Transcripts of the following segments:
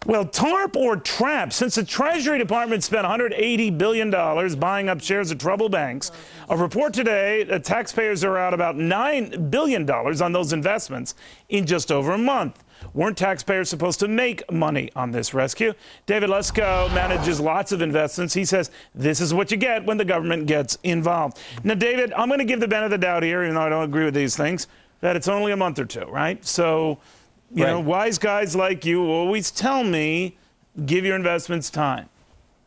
Well, TARP or TRAP, since the Treasury Department spent $180 billion buying up shares of troubled banks, a report today that taxpayers are out about $9 billion on those investments in just over a month. Weren't taxpayers supposed to make money on this rescue? David Luczkow manages lots of investments. He says this is what you get when the government gets involved. Now, David, I'm going to give the benefit of the doubt here, even though I don't agree with these things, that it's only a month or two, right? So, you know, wise guys like you always tell me, give your investments time.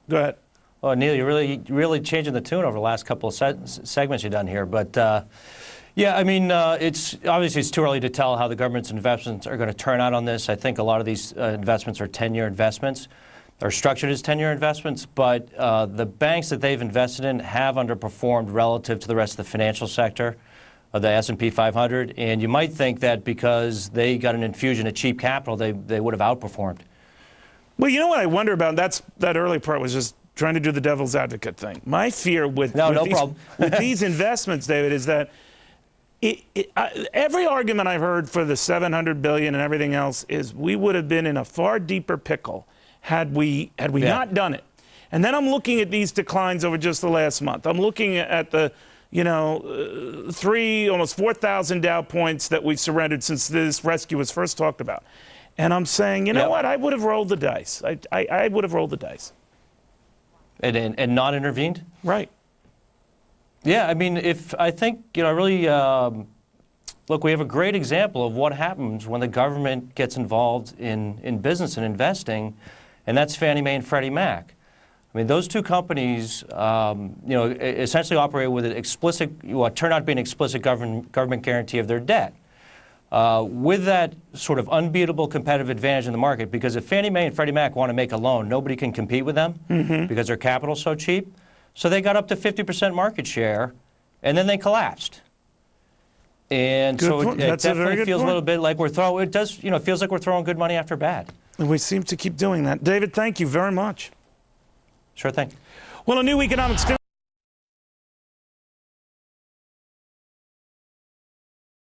Go ahead. Well, Neil, you're really changing the tune over the last couple of segments you've done here. But, yeah, I mean, it's too early to tell how the government's investments are going to turn out on this. I think a lot of these investments are 10-year investments, or structured as 10-year investments. But the banks that they've invested in have underperformed relative to the rest of the financial sector of the S&P 500, and you might think that because they got an infusion of cheap capital, they would have outperformed. Well, you know what I wonder about? That early part was just trying to do the devil's advocate thing. My fear with these investments, David, is that every argument I've heard for the $700 billion and everything else is we would have been in a far deeper pickle had we not done it. And then I'm looking at these declines over just the last month. I'm looking at the almost 4,000 Dow points that we've surrendered since this rescue was first talked about. And I'm saying, you know what? I would have rolled the dice. I would have rolled the dice. And not intervened? Right. Yeah, I mean, I think, look, we have a great example of what happens when the government gets involved in business and investing, and that's Fannie Mae and Freddie Mac. I mean, those two companies, essentially operate with an explicit, what turned out to be an explicit government guarantee of their debt. With that sort of unbeatable competitive advantage in the market, because if Fannie Mae and Freddie Mac want to make a loan, nobody can compete with them because their capital's so cheap. So they got up to 50% market share, and then they collapsed. And so it definitely feels a little bit like we're throwing. It does, it feels like we're throwing good money after bad. And we seem to keep doing that. David, thank you very much. Sure thing. Well, a new economic